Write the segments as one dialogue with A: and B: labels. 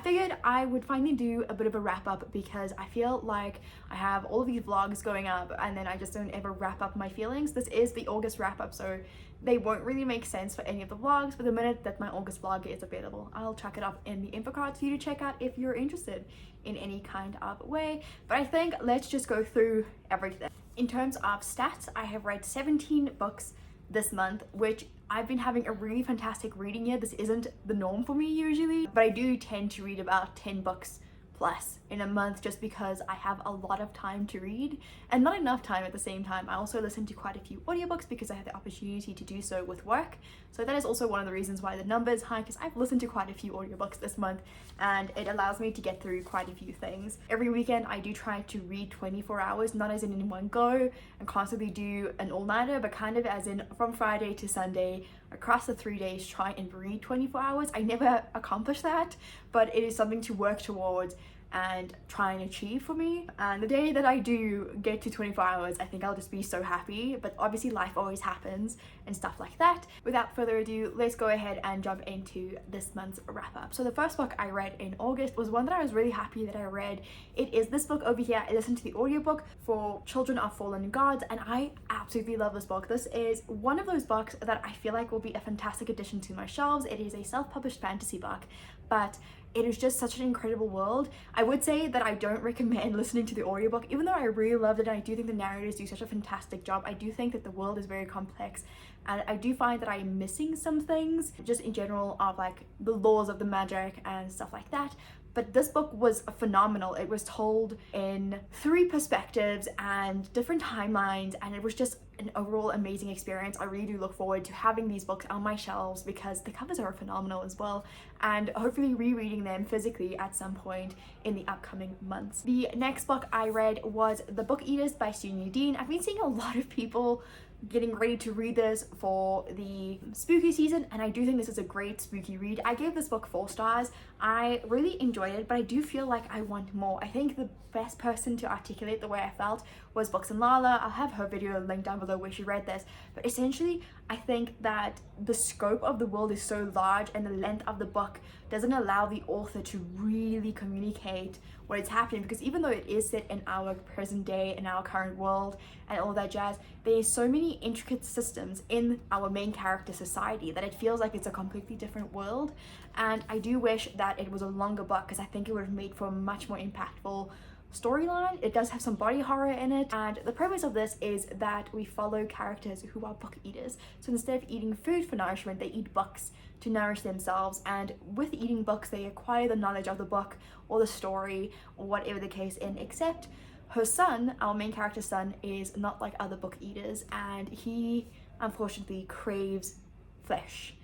A: I figured I would finally do a bit of a wrap up because I feel like I have all of these vlogs going up and then I just don't ever wrap up my feelings. This is the August wrap up, so they won't really make sense for any of the vlogs, but the minute that my August vlog is available, I'll chuck it up in the info card for you to check out if you're interested in any kind of way. But I think let's just go through everything. In terms of stats, I have read 17 books this month, which I've been having a really fantastic reading year. This isn't the norm for me usually, but I do tend to read about 10 books plus in a month just because I have a lot of time to read and not enough time at the same time. I also listen to quite a few audiobooks because I have the opportunity to do so with work. So that is also one of the reasons why the number is high, because I've listened to quite a few audiobooks this month and it allows me to get through quite a few things. Every weekend I do try to read 24 hours, not as in one go and constantly do an all-nighter, but kind of as in from Friday to Sunday across the 3 days try and read 24 hours. I never accomplish that, but it is something to work towards and try and achieve for me. And the day that I do get to 24 hours, I think I'll just be so happy. But obviously life always happens and stuff like that. Without further ado, let's go ahead and jump into this month's wrap up. So the first book I read in August was one that I was really happy that I read. It is this book over here. I listened to the audiobook for Children of Fallen Gods and I absolutely love this book. This is one of those books that I feel like will be a fantastic addition to my shelves. It is a self-published fantasy book, but it is just such an incredible world. I would say that I don't recommend listening to the audiobook, even though I really loved it and I do think the narrators do such a fantastic job. I do think that the world is very complex and I do find that I am missing some things just in general of like the laws of the magic and stuff like that. But this book was phenomenal. It was told in 3 perspectives and different timelines, and it was just an overall amazing experience. I really do look forward to having these books on my shelves because the covers are phenomenal as well, and hopefully rereading them physically at some point in the upcoming months. The next book I read was The Book Eaters by Sunyi Dean. I've been seeing a lot of people getting ready to read this for the spooky season, and I do think this is a great spooky read. I gave this book 4 stars. I really enjoyed it, but I do feel like I want more. I think the best person to articulate the way I felt was BooksandLala. I'll have her video linked down below where she read this, but essentially I think that the scope of the world is so large and the length of the book doesn't allow the author to really communicate what is happening, because even though it is set in our present day, in our current world and all that jazz, there's so many intricate systems in our main character society that it feels like it's a completely different world. And I do wish that it was a longer book because I think it would have made for a much more impactful storyline. It does have some body horror in it, and the premise of this is that we follow characters who are book eaters. So instead of eating food for nourishment, they eat books to nourish themselves, and with eating books they acquire the knowledge of the book or the story or whatever the case in, except her son, our main character's son, is not like other book eaters and he unfortunately craves flesh,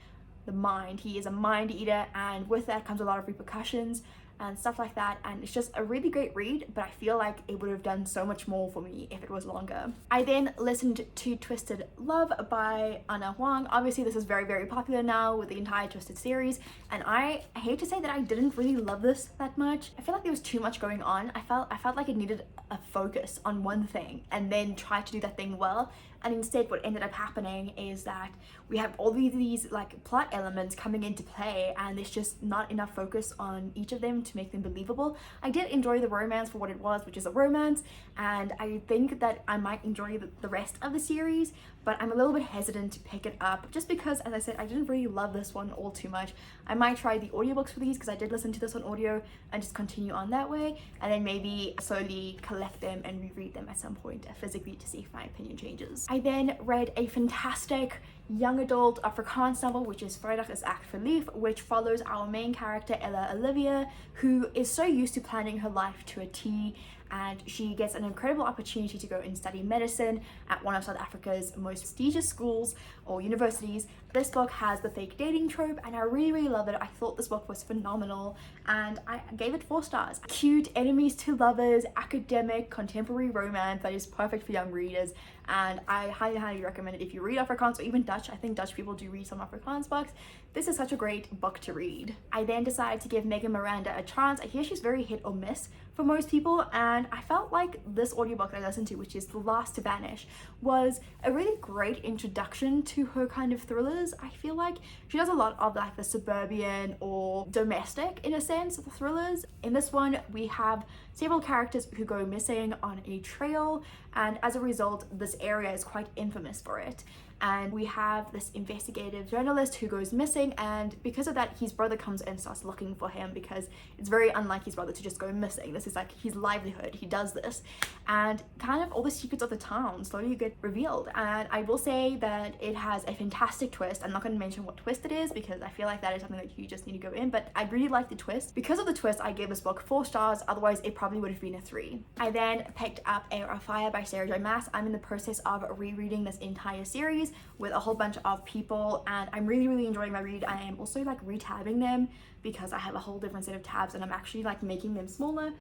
A: the mind. He is a mind eater, and with that comes a lot of repercussions and stuff like that, and it's just a really great read, but I feel like it would have done so much more for me if it was longer. I then listened to Twisted Love by Anna Huang. Obviously this is very, very popular now with the entire Twisted series, and I hate to say that I didn't really love this that much. I feel like there was too much going on. I felt like it needed a focus on one thing and then try to do that thing well, and instead what ended up happening is that we have all these like plot elements coming into play and there's just not enough focus on each of them to make them believable. I did enjoy the romance for what it was, which is a romance, and I think that I might enjoy the rest of the series, but I'm a little bit hesitant to pick it up just because, as I said, I didn't really love this one all too much. I might try the audiobooks for these because I did listen to this on audio and just continue on that way, and then maybe slowly collect them and reread them at some point physically to see if my opinion changes. I then read a fantastic young adult Afrikaans novel, which is Vrydag is Ek Verlief, which follows our main character Ella Olivia, who is so used to planning her life to a T, and she gets an incredible opportunity to go and study medicine at one of South Africa's most prestigious schools or universities. This book has the fake dating trope and I really, really love it. I thought this book was phenomenal and I gave it 4 stars. Cute enemies to lovers, academic, contemporary romance that is perfect for young readers, and I highly, highly recommend it if you read Afrikaans or even Dutch. I think Dutch people do read some Afrikaans books. This is such a great book to read. I then decided to give Megan Miranda a chance. I hear she's very hit or miss for most people, and and I felt like this audiobook that I listened to, which is The Last to Vanish, was a really great introduction to her kind of thrillers. I feel like she does a lot of like the suburban or domestic, in a sense, thrillers. In this one, we have several characters who go missing on a trail, and as a result, this area is quite infamous for it. And we have this investigative journalist who goes missing, and because of that, his brother comes and starts looking for him, because it's very unlike his brother to just go missing. This is like his livelihood. He does this, and kind of all the secrets of the town slowly get revealed. And I will say that it has a fantastic twist. I'm not going to mention what twist it is because I feel like that is something that you just need to go in, but I really like the twist. Because of the twist, I gave this book 4 stars, otherwise it probably would have been a 3. I then picked up Air of Fire by Sarah J Maas. I'm in the process of rereading this entire series with a whole bunch of people, and I'm really enjoying my read. I am also like re-tabbing them because I have a whole different set of tabs and I'm actually like making them smaller.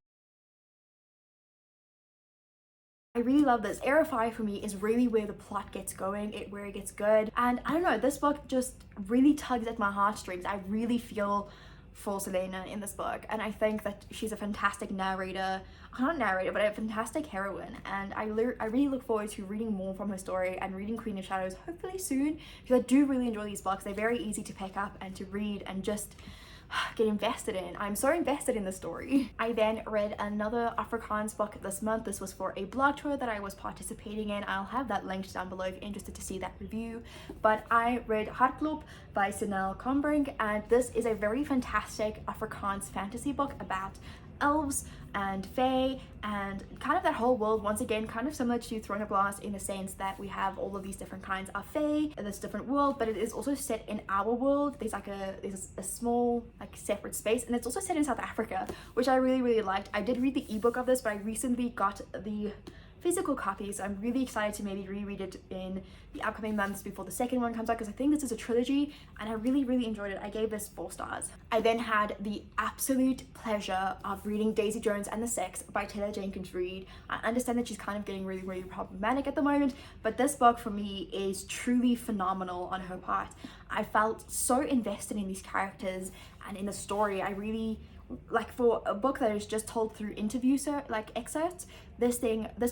A: I really love this. Air of Fire for me is really where the plot gets going, where it gets good, and I don't know, this book just really tugs at my heartstrings. I really feel for Selena in this book, and I think that she's a fantastic narrator, not narrator, but a fantastic heroine, and I really look forward to reading more from her story and reading Queen of Shadows hopefully soon, because I do really enjoy these books. They're very easy to pick up and to read and just get invested in. I'm so invested in the story. I then read another Afrikaans book this month. This was for a blog tour that I was participating in. I'll have that linked down below if you're interested to see that review. But I read Hartklop by Sanel Combrink, and this is a very fantastic Afrikaans fantasy book about elves and fae and kind of that whole world. Once again, kind of similar to Throne of Glass in the sense that we have all of these different kinds of fae in this different world, but it is also set in our world. There's a small like separate space, and it's also set in South Africa, which I really liked. I did read the ebook of this, but I recently got the physical copy, so I'm really excited to maybe reread it in the upcoming months before the second one comes out, because I think this is a trilogy and I really enjoyed it. I gave this 4 stars. I then had the absolute pleasure of reading Daisy Jones and the Six by Taylor Jenkins Reid. I understand that she's kind of getting really problematic at the moment, but this book for me is truly phenomenal on her part. I felt so invested in these characters and in the story. I really like, for a book that is just told through interview excerpts, this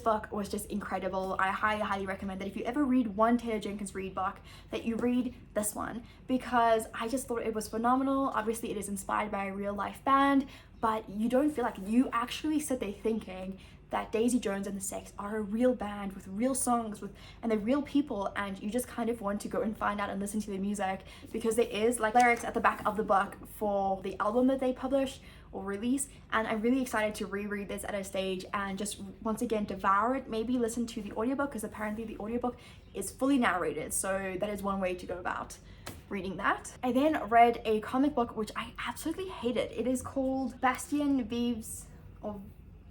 A: book was just incredible. I highly recommend that if you ever read one Taylor Jenkins Reid book, that you read this one, because I just thought it was phenomenal. Obviously it is inspired by a real life band, but you don't feel like, you actually sit there thinking that Daisy Jones and the Six are a real band with real songs and they're real people, and you just kind of want to go and find out and listen to their music, because there is like lyrics at the back of the book for the album that they publish or release. And I'm really excited to reread this at a stage and just once again devour it, maybe listen to the audiobook, because apparently the audiobook is fully narrated, so that is one way to go about reading that. I then read a comic book which I absolutely hated. It is called Bastien Vives or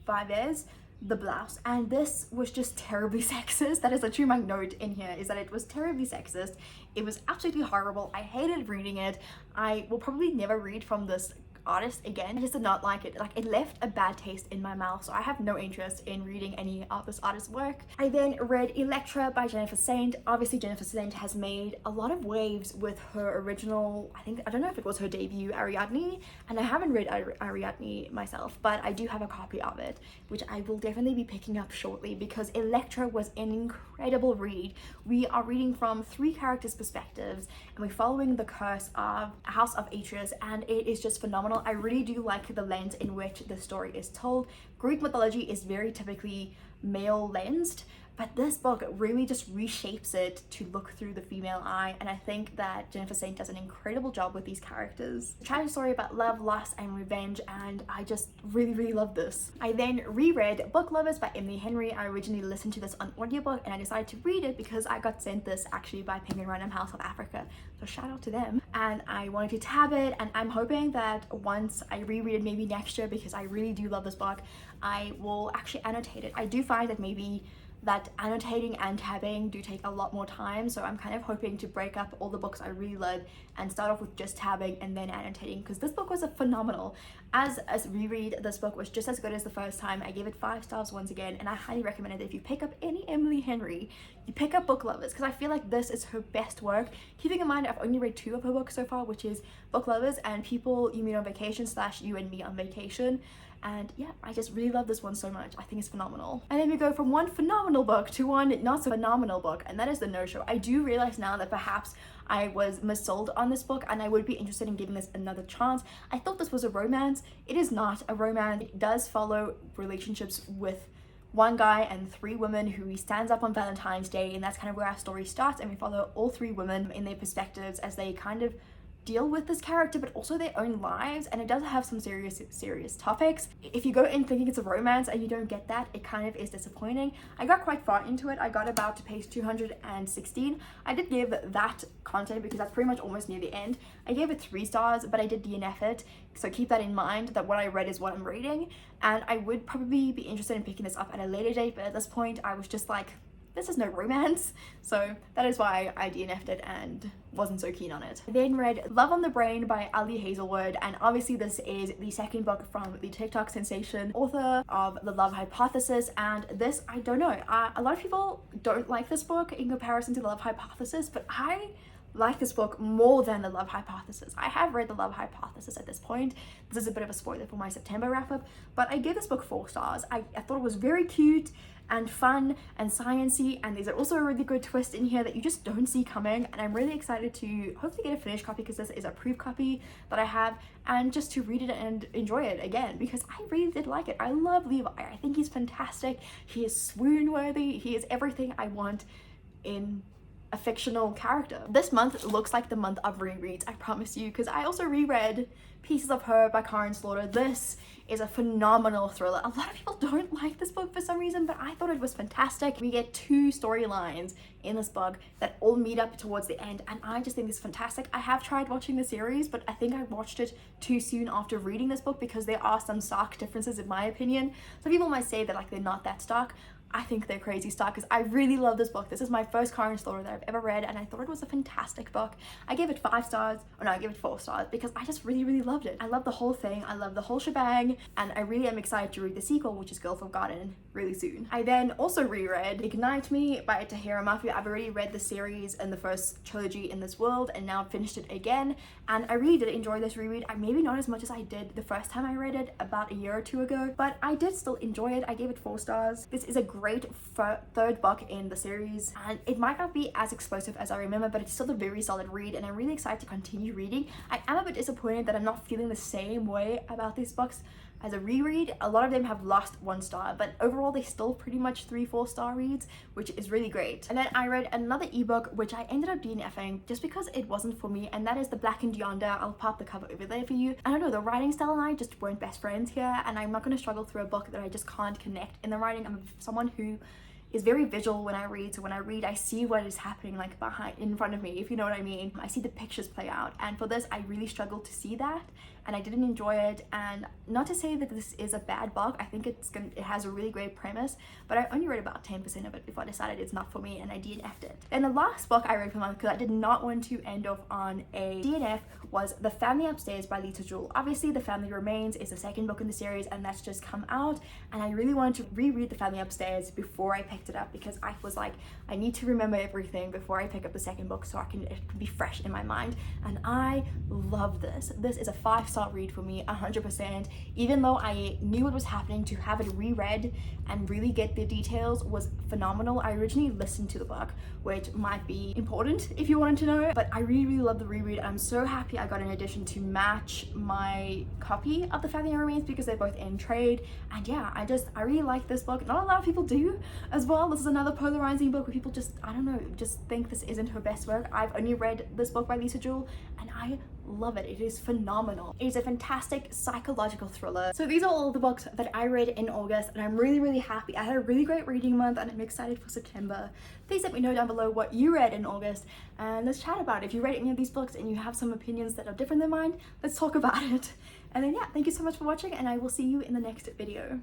A: Vives the Blouse, and this was just terribly sexist. That is literally my note in here, is that it was terribly sexist. It was absolutely horrible. I hated reading it. I will probably never read from this artist again. I just did not like it. Like, it left a bad taste in my mouth, so I have no interest in reading any of this artist's work. I then read Electra by Jennifer Saint. Obviously Jennifer Saint has made a lot of waves with her original, I don't know if it was her debut, Ariadne, and I haven't read Ariadne myself, but I do have a copy of it, which I will definitely be picking up shortly, because Electra was an incredible read. We are reading from 3 characters' perspectives, and we're following the curse of House of Atreus, and it is just phenomenal. I really do like the lens in which the story is told. Greek mythology is very typically male lensed, but this book really just reshapes it to look through the female eye, and I think that Jennifer Saint does an incredible job with these characters. A tragic story about love, loss, and revenge, and I just really love this. I then reread Book Lovers by Emily Henry. I originally listened to this on audiobook, and I decided to read it because I got sent this actually by Penguin Random House South Africa, so shout out to them. And I wanted to tab it, and I'm hoping that once I reread it, maybe next year, because I really do love this book, I will actually annotate it. I do find that maybe that annotating and tabbing do take a lot more time, so I'm kind of hoping to break up all the books I really love and start off with just tabbing and then annotating, because this book was a phenomenal. As a reread, this book was just as good as the first time. I gave it 5 stars once again, and I highly recommend it. If you pick up any Emily Henry, you pick up Book Lovers, because I feel like this is her best work. Keeping in mind I've only read 2 of her books so far, which is Book Lovers and People You Meet on Vacation / You and Me on Vacation. And yeah, I just really love this one so much. I think it's phenomenal. And then we go from one phenomenal book to one not so phenomenal book, and that is The No-Show. I do realize now that perhaps I was missold on this book and I would be interested in giving this another chance. I thought this was a romance. It is not a romance. It does follow relationships with one guy and 3 women who he stands up on Valentine's Day, and that's kind of where our story starts, and we follow all 3 women in their perspectives as they kind of deal with this character but also their own lives, and it does have some serious topics. If you go in thinking it's a romance and you don't get that, it kind of is disappointing. I got quite far into it. I got about to page 216. I did give that content because that's pretty much almost near the end. I gave it 3 stars, but I did DNF it, so keep that in mind, that what I read is what I'm rating, and I would probably be interested in picking this up at a later date, but at this point I was just like, this is no romance, so that is why I DNF'd it and wasn't so keen on it. I then read Love on the Brain by Ali Hazelwood, and obviously this is the second book from the TikTok sensation, author of The Love Hypothesis, and this, I don't know, a lot of people don't like this book in comparison to The Love Hypothesis, but I like this book more than The Love Hypothesis. I have read The Love Hypothesis at this point. This is a bit of a spoiler for my September wrap-up, but I gave this book 4 stars. I thought it was very cute and fun and sciencey, and there's also a really good twist in here that you just don't see coming, and I'm really excited to hopefully get a finished copy because this is a proof copy that I have, and just to read it and enjoy it again because I really did like it. I love Levi. I think he's fantastic. He is swoon worthy. He is everything I want in a fictional character. This month looks like the month of rereads, I promise you, because I also reread Pieces of Her by Karen Slaughter. This is a phenomenal thriller. A lot of people don't like this book for some reason, but I thought it was fantastic. We get 2 storylines in this book that all meet up towards the end, and I just think it's fantastic. I have tried watching the series, but I think I watched it too soon after reading this book because there are some stark differences in my opinion. Some people might say that like they're not that stark. I think they're crazy stark because I really love this book. This is my first Karen Slaughter that I've ever read, and I thought it was a fantastic book. I gave it 5 stars, or no, I gave it 4 stars because I just really loved it. I love the whole thing. I love the whole shebang, and I really am excited to read the sequel, which is Girl from Garden, really soon. I then also reread Ignite Me by Tahira Mafi. I've already read the series and the first trilogy in this world, and now I've finished it again, and I really did enjoy this reread. Maybe not as much as I did the first time I read it about a year or 2 ago, but I did still enjoy it. I gave it 4 stars. This is a great 3rd book in the series, and it might not be as explosive as I remember, but it's still a very solid read, and I'm really excited to continue reading. I am a bit disappointed that I'm not feeling the same way about these books as a reread. A lot of them have lost 1 star, but overall they still pretty much 3-4 star reads, which is really great. And then I read another ebook which I ended up DNFing just because it wasn't for me, and that is The Blackened Yonder. I'll pop the cover over there for you. I don't know, the writing style and I just weren't best friends here, and I'm not going to struggle through a book that I just can't connect in the writing. I'm someone who is very visual when I read, so when I read I see what is happening like in front of me, if you know what I mean. I see the pictures play out, and for this I really struggled to see that, and I didn't enjoy it. And not to say that this is a bad book, I think it has a really great premise, but I only read about 10% of it before I decided it's not for me, and I DNF'd it. And the last book I read for the month, because I did not want to end off on a DNF, was The Family Upstairs by Lisa Jewell. Obviously The Family Remains is the 2nd book in the series, and that's just come out, and I really wanted to reread The Family Upstairs before I picked it up because I was like, I need to remember everything before I pick up the 2nd book so it can be fresh in my mind, and I love this. This is a 5-star read for me, 100%. Even though I knew what was happening, to have it reread and really get the details was phenomenal. I originally listened to the book, which might be important if you wanted to know, but I really love the reread. I'm so happy I got an edition to match my copy of The Family Remains because they're both in trade, and yeah, I really like this book. Not a lot of people do as well. This is another polarizing book where people just, I don't know, just think this isn't her best work. I've only read this book by Lisa Jewell, and I love it. It is phenomenal. It is a fantastic psychological thriller. So these are all the books that I read in August, and I'm really happy. I had a really great reading month, and I'm excited for September. Please let me know down below what you read in August, and let's chat about it. If you read any of these books and you have some opinions that are different than mine, let's talk about it. And then yeah, thank you so much for watching, and I will see you in the next video.